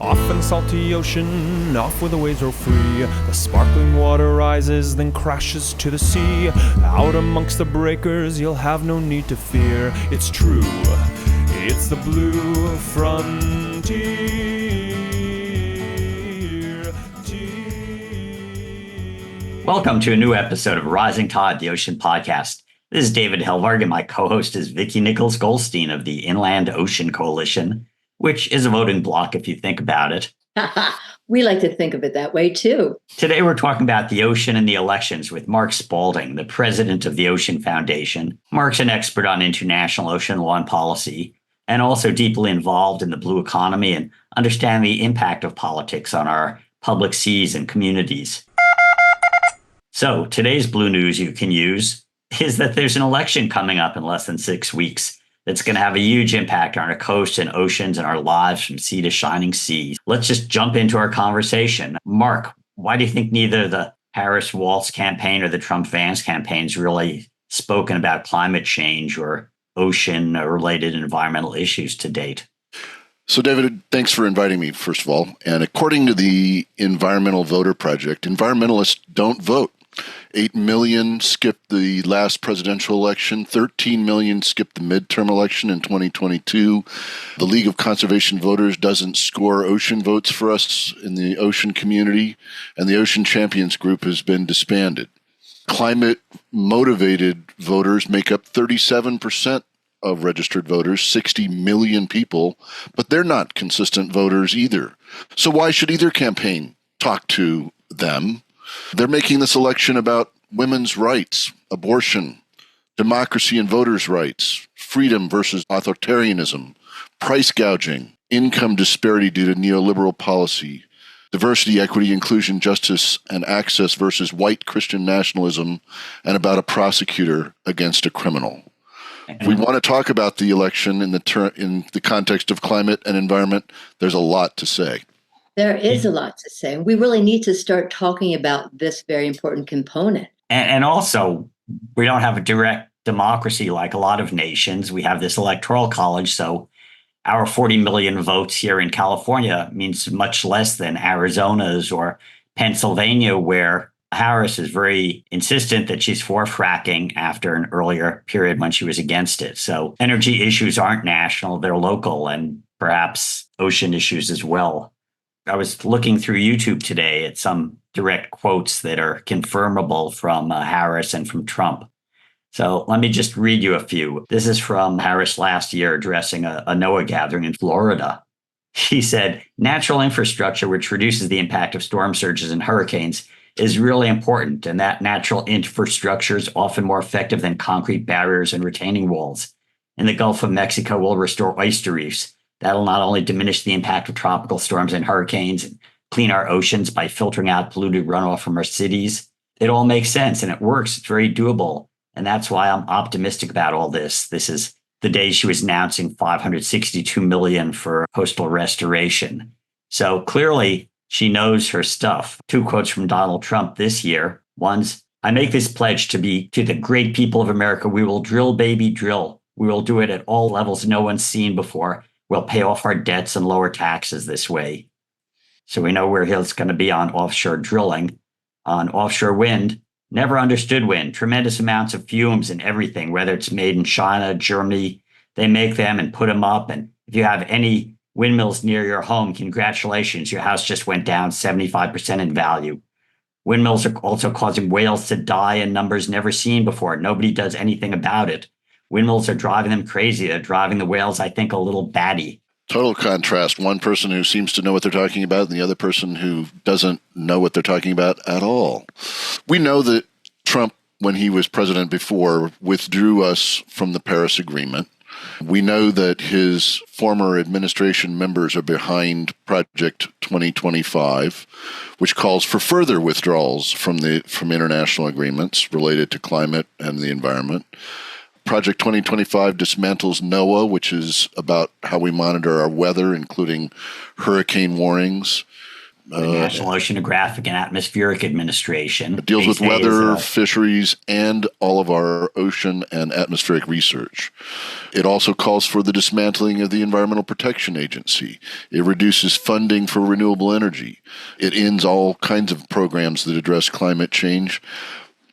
Off in the salty ocean, off where the waves roll free. The sparkling water rises, then crashes to the sea. Out amongst the breakers, you'll have no need to fear. It's true, it's the blue frontier. Welcome to a new episode of Rising Tide, the Ocean Podcast. This is David Helvarg, and my co-host is Vicki Nichols Goldstein of the Inland Ocean Coalition, which is a voting bloc if you think about it. We like to think of it that way, too. Today, we're talking about the ocean and the elections with Mark Spalding, the president of the Ocean Foundation. Mark's an expert on international ocean law and policy, and also deeply involved in the blue economy and understanding the impact of politics on our public seas and communities. So today's blue news you can use is that there's an election coming up in less than 6 weeks that's going to have a huge impact on our coasts and oceans and our lives from sea to shining sea. Let's just jump into our conversation. Mark, why do you think neither the Harris-Walz campaign or the Trump-Vance campaign's really spoken about climate change or ocean-related environmental issues to date? So, David, thanks for inviting me, first of all. And according to the Environmental Voter Project, environmentalists don't vote. 8 million skipped the last presidential election. 13 million skipped the midterm election in 2022. The League of Conservation Voters doesn't score ocean votes for us in the ocean community, and the Ocean Champions Group has been disbanded. Climate-motivated voters make up 37% of registered voters, 60 million people, but they're not consistent voters either. So why should either campaign talk to them? They're making this election about women's rights, abortion, democracy and voters' rights, freedom versus authoritarianism, price gouging, income disparity due to neoliberal policy, diversity, equity, inclusion, justice, and access versus white Christian nationalism, and about a prosecutor against a criminal. If we want to talk about the election in the context of climate and environment, there's a lot to say. There is a lot to say. We really need to start talking about this very important component. And also, we don't have a direct democracy like a lot of nations. We have this electoral college, so our 40 million votes here in California means much less than Arizona's or Pennsylvania, where Harris is very insistent that she's for fracking after an earlier period when she was against it. So energy issues aren't national, they're local, and perhaps ocean issues as well. I was looking through YouTube today at some direct quotes that are confirmable from Harris and from Trump. So let me just read you a few. This is from Harris last year addressing a NOAA gathering in Florida. He said, "Natural infrastructure, which reduces the impact of storm surges and hurricanes, is really important, and that natural infrastructure is often more effective than concrete barriers and retaining walls. In the Gulf of Mexico, we'll restore oyster reefs. That'll not only diminish the impact of tropical storms and hurricanes and clean our oceans by filtering out polluted runoff from our cities. It all makes sense and it works. It's very doable. And that's why I'm optimistic about all this. This is the day she was announcing $562 million for coastal restoration. So clearly she knows her stuff. 2 quotes from Donald Trump this year. One's, "I make this pledge to the great people of America. We will drill, baby, drill. We will do it at all levels no one's seen before. We'll pay off our debts and lower taxes this way." So we know where he's going to be on offshore drilling. On offshore wind, never understood wind. Tremendous amounts of fumes and everything, whether it's made in China, Germany. They make them and put them up. And if you have any windmills near your home, congratulations, your house just went down 75% in value. Windmills are also causing whales to die in numbers never seen before. Nobody does anything about it. Windmills are driving them crazy. They're driving the whales, I think, a little batty. Total contrast. One person who seems to know what they're talking about and the other person who doesn't know what they're talking about at all. We know that Trump, when he was president before, withdrew us from the Paris Agreement. We know that his former administration members are behind Project 2025, which calls for further withdrawals from international agreements related to climate and the environment. Project 2025 dismantles NOAA, which is about how we monitor our weather, including hurricane warnings. The National Oceanographic and Atmospheric Administration. It deals with They say weather, is, fisheries, and all of our ocean and atmospheric research. It also calls for the dismantling of the Environmental Protection Agency. It reduces funding for renewable energy. It ends all kinds of programs that address climate change.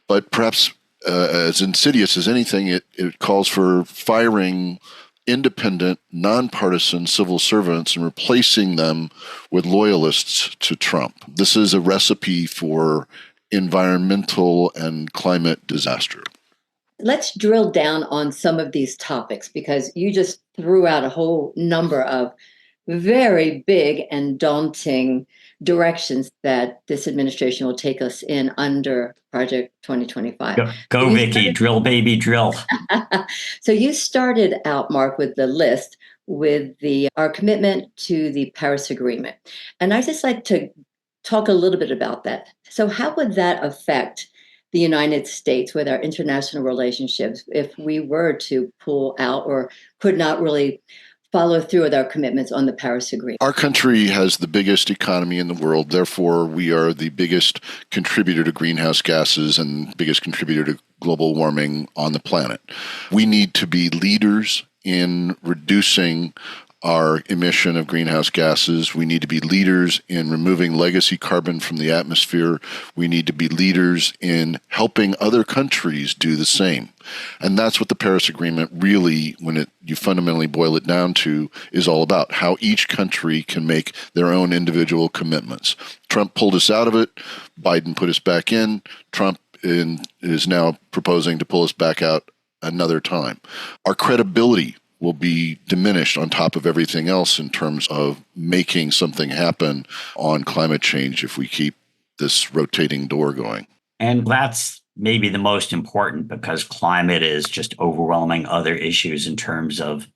But perhaps as insidious as anything, it calls for firing independent, nonpartisan civil servants and replacing them with loyalists to Trump. This is a recipe for environmental and climate disaster. Let's drill down on some of these topics because you just threw out a whole number of very big and daunting directions that this administration will take us in under Project 2025. Go Vicki, drill, baby, drill. So you started out, Mark, with the list with our commitment to the Paris Agreement. And I'd just like to talk a little bit about that. So how would that affect the United States with our international relationships if we were to pull out or could not really follow through with our commitments on the Paris Agreement? Our country has the biggest economy in the world. Therefore, we are the biggest contributor to greenhouse gases and biggest contributor to global warming on the planet. We need to be leaders in reducing our emission of greenhouse gases. We need to be leaders in removing legacy carbon from the atmosphere. We need to be leaders in helping other countries do the same. And that's what the Paris Agreement really, when you fundamentally boil it down to, is all about, how each country can make their own individual commitments. Trump pulled us out of it. Biden put us back in. Trump is now proposing to pull us back out another time. Our credibility will be diminished on top of everything else in terms of making something happen on climate change if we keep this rotating door going. And that's maybe the most important because climate is just overwhelming other issues in terms of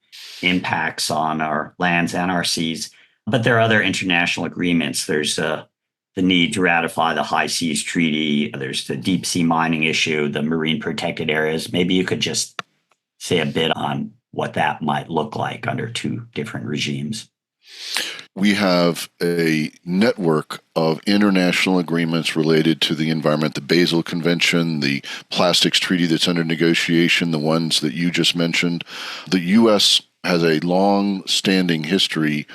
impacts on our lands and our seas. But there are other international agreements. There's the need to ratify the High Seas Treaty. There's the deep sea mining issue, the marine protected areas. Maybe you could just say a bit on what that might look like under two different regimes. We have a network of international agreements related to the environment, the Basel Convention, the Plastics Treaty that's under negotiation, the ones that you just mentioned. The U.S. has a long-standing history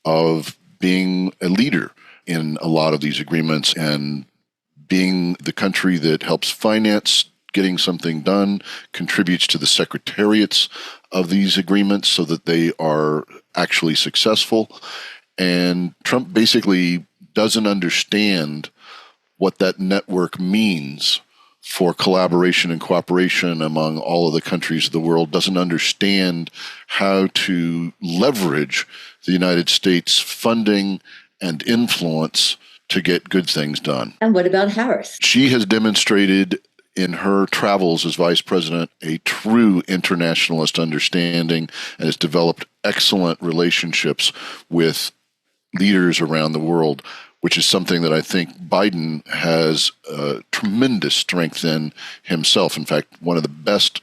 of being a leader in a lot of these agreements and being the country that helps finance getting something done, contributes to the secretariats of these agreements so that they are actually successful. And Trump basically doesn't understand what that network means for collaboration and cooperation among all of the countries of the world, doesn't understand how to leverage the United States funding and influence to get good things done. And what about Harris? She has demonstrated in her travels as vice president a true internationalist understanding and has developed excellent relationships with leaders around the world, which is something that I think Biden has tremendous strength in himself. In fact, one of the best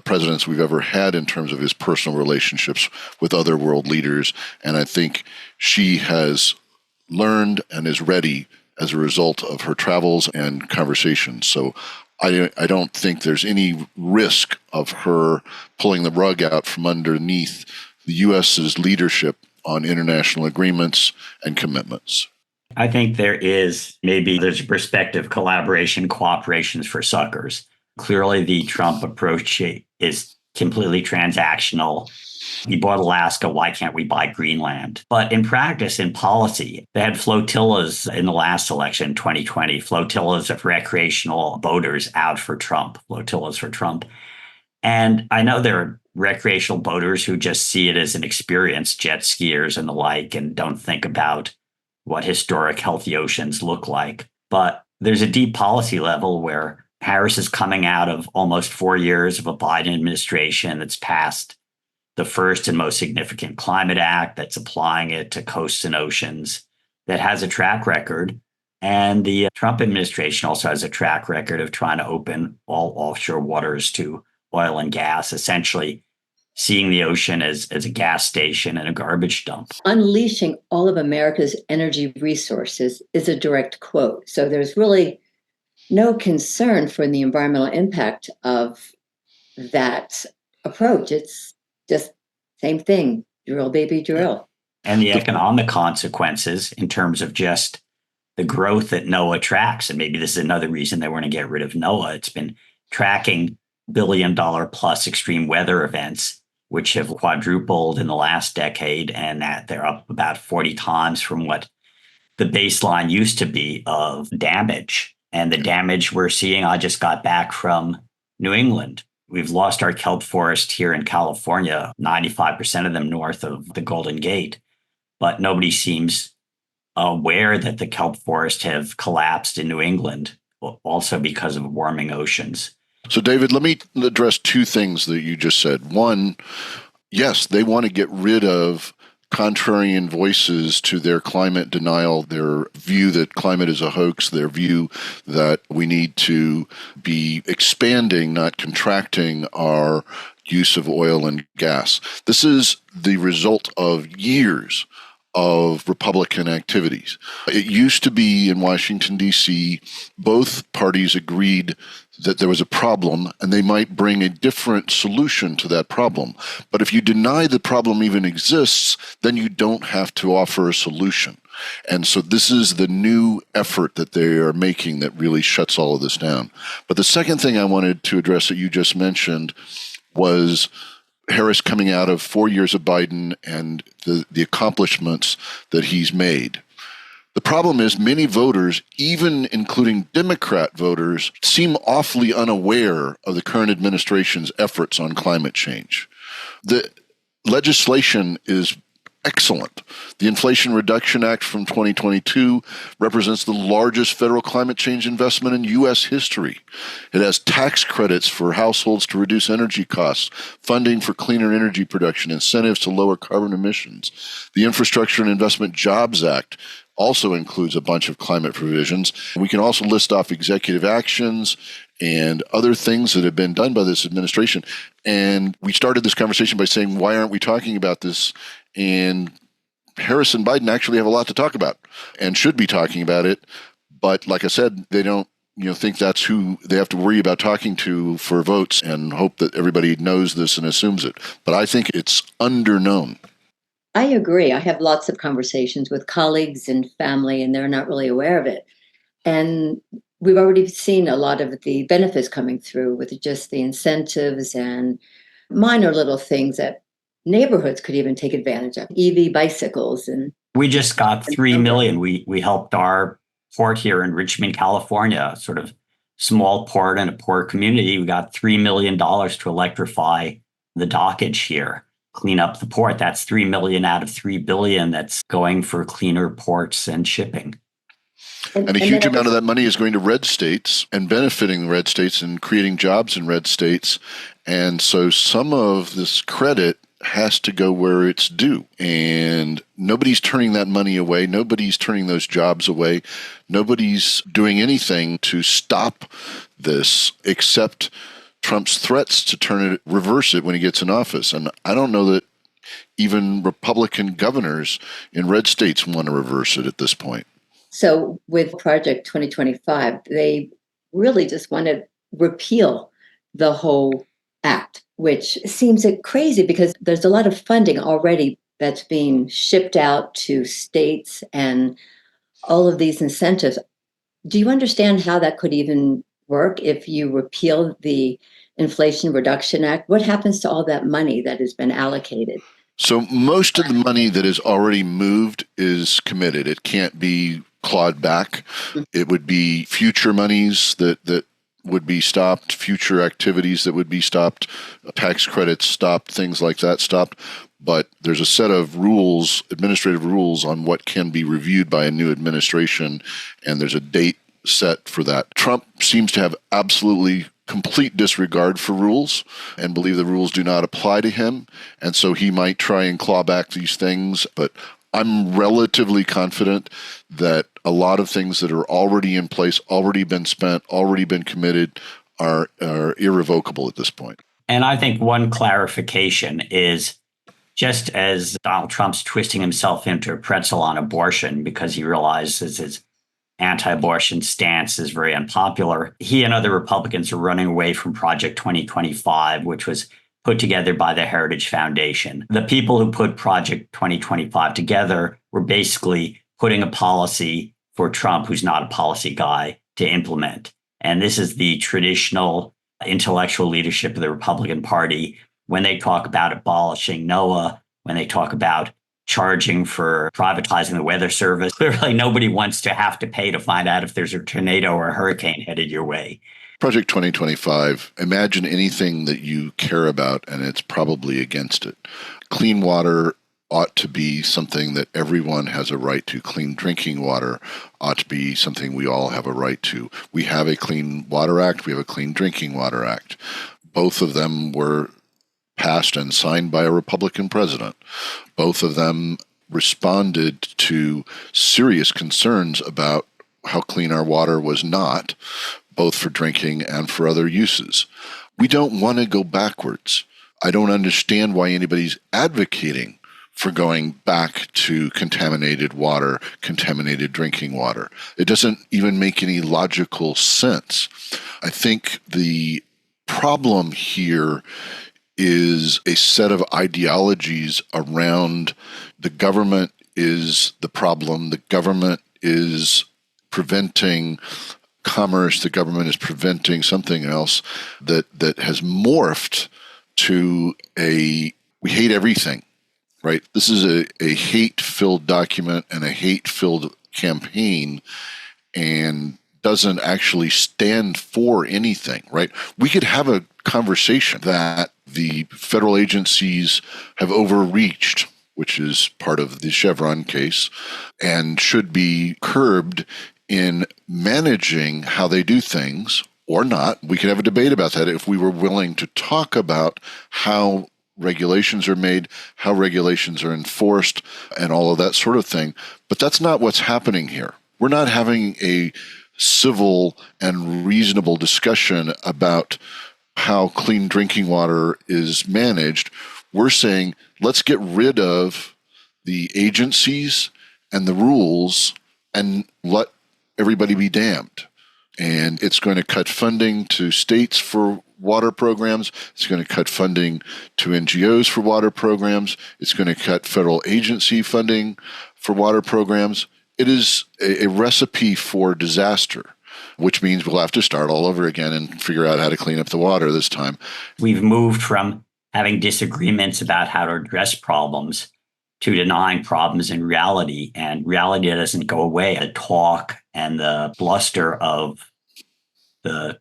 presidents we've ever had in terms of his personal relationships with other world leaders. And I think she has learned and is ready as a result of her travels and conversations. So I don't think there's any risk of her pulling the rug out from underneath the U.S.'s leadership on international agreements and commitments. I think there's a perspective collaboration, cooperations for suckers. Clearly, the Trump approach is completely transactional. We bought Alaska, why can't we buy Greenland? But in practice, in policy, they had flotillas in the last election, 2020, flotillas of recreational boaters out for Trump, flotillas for Trump. And I know there are recreational boaters who just see it as an experience, jet skiers and the like, and don't think about what historic, healthy oceans look like. But there's a deep policy level where Harris is coming out of almost 4 years of a Biden administration that's passed the first and most significant climate act, that's applying it to coasts and oceans, that has a track record. And the Trump administration also has a track record of trying to open all offshore waters to oil and gas, essentially seeing the ocean as a gas station and a garbage dump. Unleashing all of America's energy resources is a direct quote. So there's really no concern for the environmental impact of that approach. It's just same thing, drill, baby, drill. And the economic consequences in terms of just the growth that NOAA tracks. And maybe this is another reason they want to get rid of NOAA. It's been tracking billion-dollar plus extreme weather events, which have quadrupled in the last decade, and that they're up about 40 times from what the baseline used to be of damage. And the damage we're seeing, I just got back from New England. We've lost our kelp forest here in California, 95% of them north of the Golden Gate. But nobody seems aware that the kelp forest have collapsed in New England, also because of warming oceans. So, David, let me address two things that you just said. One, yes, they want to get rid of contrarian voices to their climate denial, their view that climate is a hoax, their view that we need to be expanding, not contracting our use of oil and gas. This is the result of years of Republican activities. It used to be in Washington, D.C., both parties agreed that there was a problem and they might bring a different solution to that problem. But if you deny the problem even exists, then you don't have to offer a solution. And so this is the new effort that they are making that really shuts all of this down. But the second thing I wanted to address that you just mentioned was Harris coming out of 4 years of Biden and the accomplishments that he's made. The problem is many voters, even including Democrat voters, seem awfully unaware of the current administration's efforts on climate change. The legislation is excellent. The Inflation Reduction Act from 2022 represents the largest federal climate change investment in U.S. history. It has tax credits for households to reduce energy costs, funding for cleaner energy production, incentives to lower carbon emissions. The Infrastructure and Investment Jobs Act also includes a bunch of climate provisions. We can also list off executive actions and other things that have been done by this administration. And we started this conversation by saying, why aren't we talking about this? And Harris and Biden actually have a lot to talk about and should be talking about it. But like I said, they don't think that's who they have to worry about talking to for votes and hope that everybody knows this and assumes it. But I think it's underknown. I agree. I have lots of conversations with colleagues and family, and they're not really aware of it. And we've already seen a lot of the benefits coming through with just the incentives and minor little things that neighborhoods could even take advantage of, EV bicycles. And we just got $3 million. We helped our port here in Richmond, California, sort of small port in a poor community. We got $3 million to electrify the dockage here, clean up the port. That's $3 million out of $3 billion that's going for cleaner ports and shipping. And a huge amount of that money is going to red states and benefiting red states and creating jobs in red states. And so some of this credit has to go where it's due. And nobody's turning that money away. Nobody's turning those jobs away. Nobody's doing anything to stop this except Trump's threats to reverse it when he gets in office. And I don't know that even Republican governors in red states want to reverse it at this point. So with Project 2025, they really just want to repeal the whole act, which seems crazy because there's a lot of funding already that's being shipped out to states and all of these incentives. Do you understand how that could even work if you repeal the Inflation Reduction Act? What happens to all that money that has been allocated? So most of the money that is already moved is committed. It can't be clawed back. It would be future monies that would be stopped, future activities that would be stopped, tax credits stopped, things like that stopped. But there's a set of rules, administrative rules on what can be reviewed by a new administration, and there's a date set for that. Trump seems to have absolutely complete disregard for rules and believe the rules do not apply to him. And so he might try and claw back these things, but I'm relatively confident that a lot of things that are already in place, already been spent, already been committed are irrevocable at this point. And I think one clarification is just as Donald Trump's twisting himself into a pretzel on abortion because he realizes his anti-abortion stance is very unpopular, he and other Republicans are running away from Project 2025, which was put together by the Heritage Foundation. The people who put Project 2025 together were basically putting a policy for Trump, who's not a policy guy, to implement. And this is the traditional intellectual leadership of the Republican Party. When they talk about abolishing NOAA, when they talk about charging for privatizing the weather service, clearly nobody wants to have to pay to find out if there's a tornado or a hurricane headed your way. Project 2025, imagine anything that you care about, and it's probably against it. Clean water ought to be something that everyone has a right to. Clean drinking water ought to be something we all have a right to. We have a Clean Water Act. We have a Clean Drinking Water Act. Both of them were passed and signed by a Republican president. Both of them responded to serious concerns about how clean our water was not, both for drinking and for other uses. We don't want to go backwards. I don't understand why anybody's advocating for going back to contaminated water, contaminated drinking water. It doesn't even make any logical sense. I think the problem here is a set of ideologies around the government is the problem, the government is preventing commerce, the government is preventing something else that has morphed to we hate everything. Right? This is a hate-filled document and a hate-filled campaign and doesn't actually stand for anything, right? We could have a conversation that the federal agencies have overreached, which is part of the Chevron case, and should be curbed in managing how they do things or not. We could have a debate about that if we were willing to talk about how regulations are made, how regulations are enforced, and all of that sort of thing. But that's not what's happening here. We're not having a civil and reasonable discussion about how clean drinking water is managed. We're saying, let's get rid of the agencies and the rules and let everybody be damned. And it's going to cut funding to states for water programs. It's going to cut funding to NGOs for water programs. It's going to cut federal agency funding for water programs. It is a recipe for disaster, which means we'll have to start all over again and figure out how to clean up the water this time. We've moved from having disagreements about how to address problems to denying problems in reality. And reality doesn't go away. The talk and the bluster of the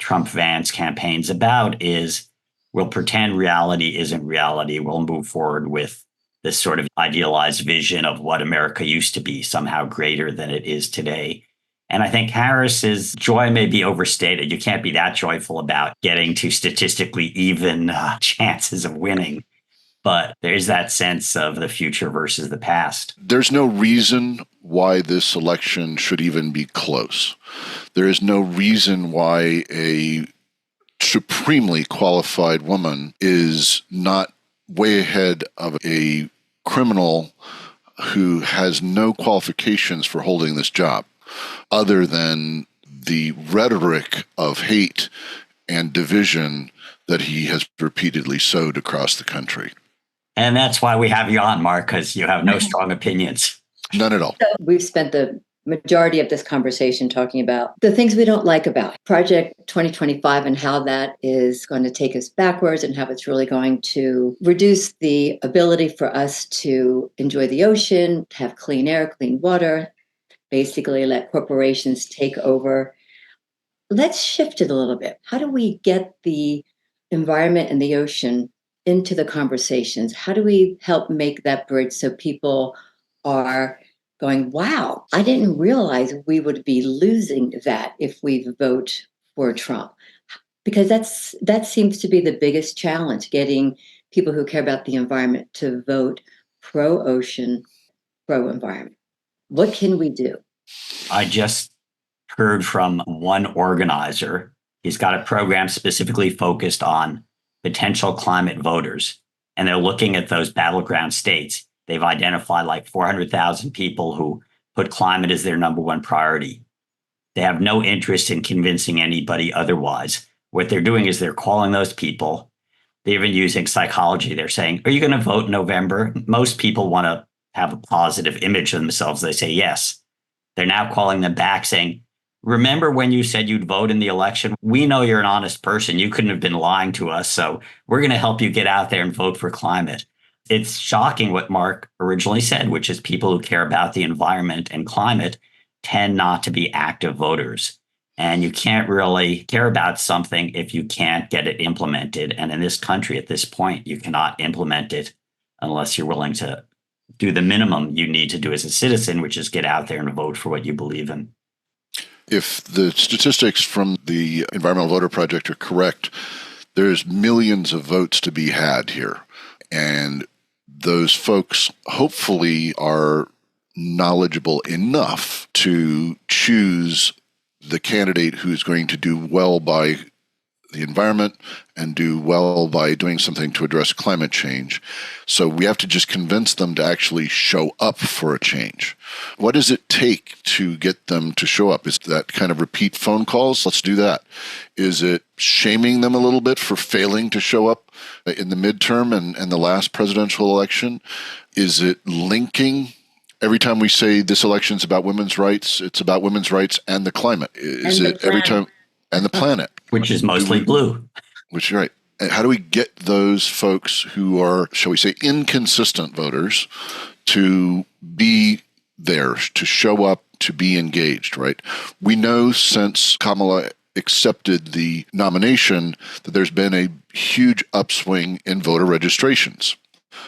Trump-Vance campaign's about is we'll pretend reality isn't reality. We'll move forward with this sort of idealized vision of what America used to be, somehow greater than it is today. And I think Harris's joy may be overstated. You can't be that joyful about getting to statistically even chances of winning. But there's that sense of the future versus the past. There's no reason why this election should even be close. There is no reason why a supremely qualified woman is not way ahead of a criminal who has no qualifications for holding this job, other than the rhetoric of hate and division that he has repeatedly sowed across the country. And that's why we have you on, Mark, because you have no strong opinions. None at all. So we've spent the majority of this conversation talking about the things we don't like about Project 2025 and how that is going to take us backwards and how it's really going to reduce the ability for us to enjoy the ocean, have clean air, clean water, basically let corporations take over. Let's shift it a little bit. How do we get the environment and the ocean into the conversations? How do we help make that bridge so people are going, wow, I didn't realize we would be losing that if we vote for Trump? Because that seems to be the biggest challenge, getting people who care about the environment to vote pro-ocean, pro-environment. What can we do? I just heard from one organizer. He's got a program specifically focused on potential climate voters. And they're looking at those battleground states. They've identified like 400,000 people who put climate as their number one priority. They have no interest in convincing anybody otherwise. What they're doing is they're calling those people. They're even using psychology. They're saying, are you going to vote in November? Most people want to have a positive image of themselves. They say yes. They're now calling them back saying, remember when you said you'd vote in the election? We know you're an honest person. You couldn't have been lying to us. So we're going to help you get out there and vote for climate. It's shocking what Mark originally said, which is people who care about the environment and climate tend not to be active voters. And you can't really care about something if you can't get it implemented. And in this country, at this point, you cannot implement it unless you're willing to do the minimum you need to do as a citizen, which is get out there and vote for what you believe in. If the statistics from the Environmental Voter Project are correct, there's millions of votes to be had here. And those folks hopefully are knowledgeable enough to choose the candidate who's going to do well by the environment and do well by doing something to address climate change. So we have to just convince them to actually show up for a change. What does it take to get them to show up? Is that kind of repeat phone calls? Let's do that. Is it shaming them a little bit for failing to show up in the midterm and the last presidential election? Is it linking? Every time we say this election's about women's rights, it's about women's rights and the climate. Is it every time? And the planet. Which is mostly blue. Which is right. And how do we get those folks who are, shall we say, inconsistent voters to be there, to show up, to be engaged, right? We know since Kamala accepted the nomination that there's been a huge upswing in voter registrations.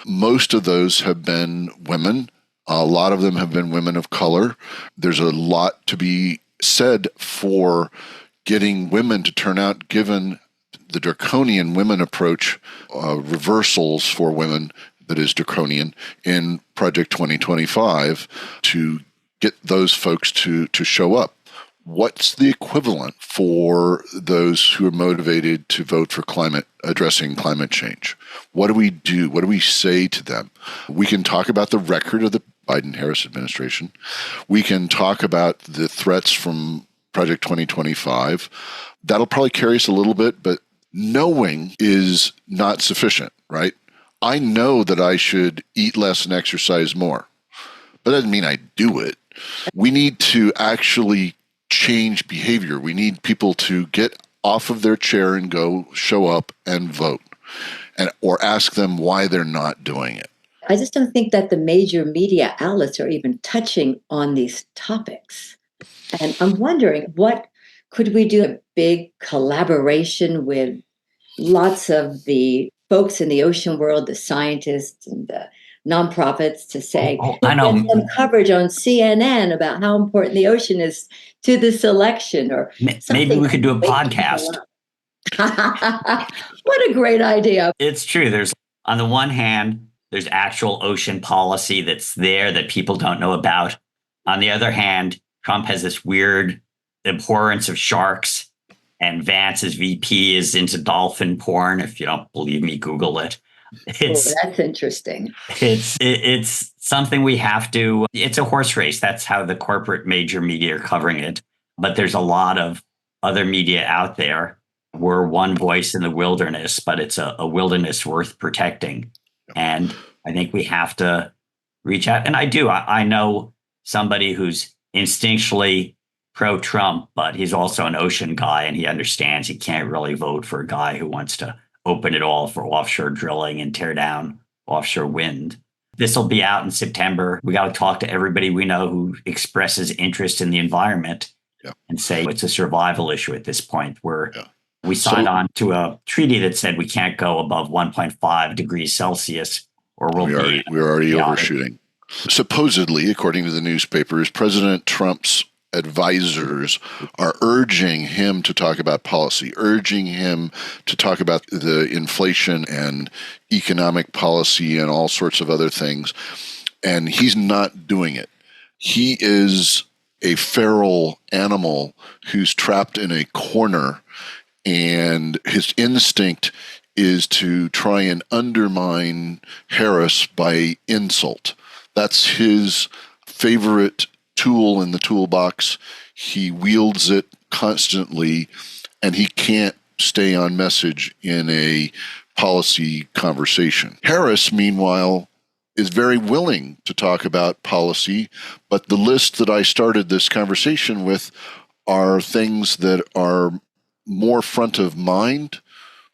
Most of those have been women. A lot of them have been women of color. There's a lot to be said for getting women to turn out, given the draconian women approach, reversals for women that is draconian in Project 2025, to get those folks to show up. What's the equivalent for those who are motivated to vote for addressing climate change? What do we do? What do we say to them? We can talk about the record of the Biden-Harris administration. We can talk about the threats from Project 2025. That'll probably carry us a little bit, but knowing is not sufficient, right? I know that I should eat less and exercise more, but that doesn't mean I do it. We need to actually change behavior. We need people to get off of their chair and go show up and vote, or ask them why they're not doing it. I just don't think that the major media outlets are even touching on these topics. And I'm wondering, what could we do? A big collaboration with lots of the folks in the ocean world, the scientists and the nonprofits, to say, I know. Get some coverage on CNN about how important the ocean is to this election, or maybe we could do a podcast. What a great idea. It's true. There's, on the one hand, there's actual ocean policy that's there that people don't know about. On the other hand, Trump has this weird abhorrence of sharks, and Vance, as VP, is into dolphin porn. If you don't believe me, Google it. That's interesting. It's something we have to, it's a horse race. That's how the corporate major media are covering it. But there's a lot of other media out there. We're one voice in the wilderness, but it's a wilderness worth protecting. And I think we have to reach out. And I know somebody who's instinctually pro-Trump, but he's also an ocean guy, and he understands he can't really vote for a guy who wants to open it all for offshore drilling and tear down offshore wind. This will be out in September. We got to talk to everybody we know who expresses interest in the environment and say it's a survival issue at this point, where we signed on to a treaty that said we can't go above 1.5 degrees Celsius or we're already overshooting. Supposedly, according to the newspapers, President Trump's advisors are urging him to talk about policy, urging him to talk about the inflation and economic policy and all sorts of other things. And he's not doing it. He is a feral animal who's trapped in a corner, and his instinct is to try and undermine Harris by insult. That's his favorite tool in the toolbox. He wields it constantly, and he can't stay on message in a policy conversation. Harris, meanwhile, is very willing to talk about policy, but the list that I started this conversation with are things that are more front of mind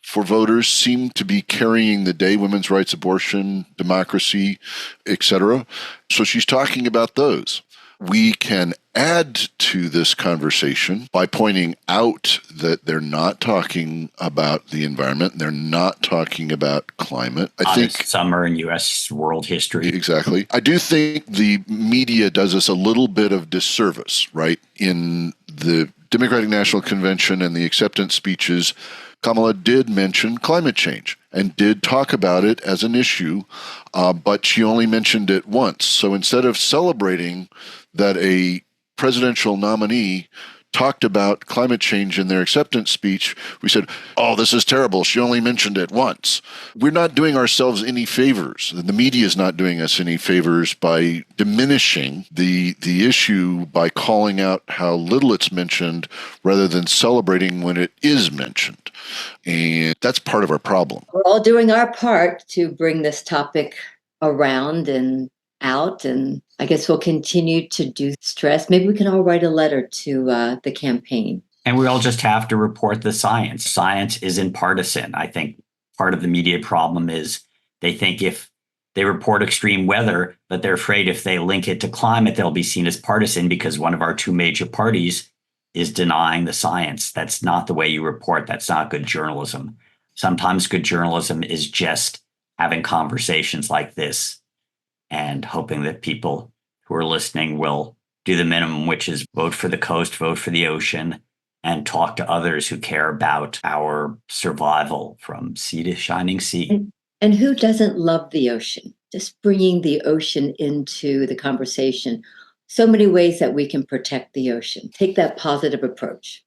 for voters, seem to be carrying the day: women's rights, abortion, democracy, etc. So she's talking about those. We can add to this conversation by pointing out that they're not talking about the environment. They're not talking about climate. I think summer in U.S. world history. Exactly. I do think the media does us a little bit of disservice, right? In the Democratic National Convention and the acceptance speeches, Kamala did mention climate change and did talk about it as an issue, but she only mentioned it once. So instead of celebrating that a presidential nominee talked about climate change in their acceptance speech, we said, oh, this is terrible. She only mentioned it once. We're not doing ourselves any favors. The media is not doing us any favors by diminishing the issue by calling out how little it's mentioned rather than celebrating when it is mentioned. And that's part of our problem. We're all doing our part to bring this topic around and out, and I guess we'll continue to do stress. Maybe we can all write a letter to the campaign. And we all just have to report the science. Science isn't partisan. I think part of the media problem is they think if they report extreme weather, but they're afraid if they link it to climate, they'll be seen as partisan because one of our two major parties is denying the science. That's not the way you report. That's not good journalism. Sometimes good journalism is just having conversations like this and hoping that people who are listening will do the minimum, which is vote for the coast, vote for the ocean, and talk to others who care about our survival from sea to shining sea. And who doesn't love the ocean? Just bringing the ocean into the conversation. So many ways that we can protect the ocean. Take that positive approach.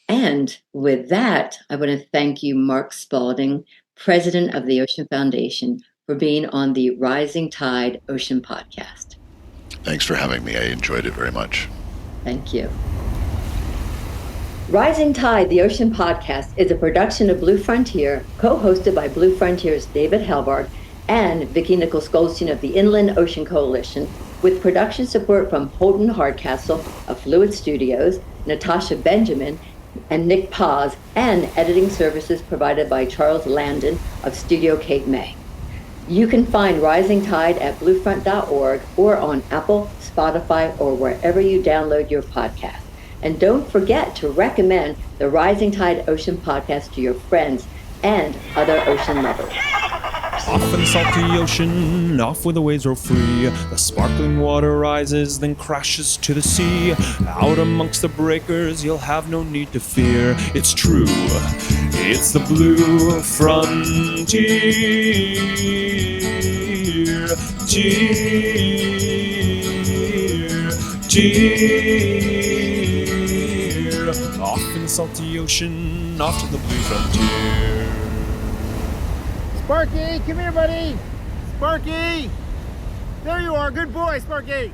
And with that, I want to thank you, Mark Spalding, president of the Ocean Foundation, for being on the Rising Tide Ocean podcast. Thanks for having me. I enjoyed it very much. Thank you. Rising Tide, the Ocean podcast, is a production of Blue Frontier, co-hosted by Blue Frontier's David Helvarg and Vicki Nichols Goldstein of the Inland Ocean Coalition, with production support from Holden Hardcastle of Fluid Studios, Natasha Benjamin, and Nick Paz, and editing services provided by Charles Landon of Studio Cape May. You can find Rising Tide at bluefront.org or on Apple, Spotify, or wherever you download your podcast. And don't forget to recommend the Rising Tide Ocean podcast to your friends and other ocean lovers. Off in the salty ocean, off where the waves roll free. The sparkling water rises, then crashes to the sea. Out amongst the breakers, you'll have no need to fear. It's true, it's the Blue Frontier. Off in the salty ocean, off to the Blue Frontier. Sparky, come here, buddy. Sparky. There you are. Good boy, Sparky.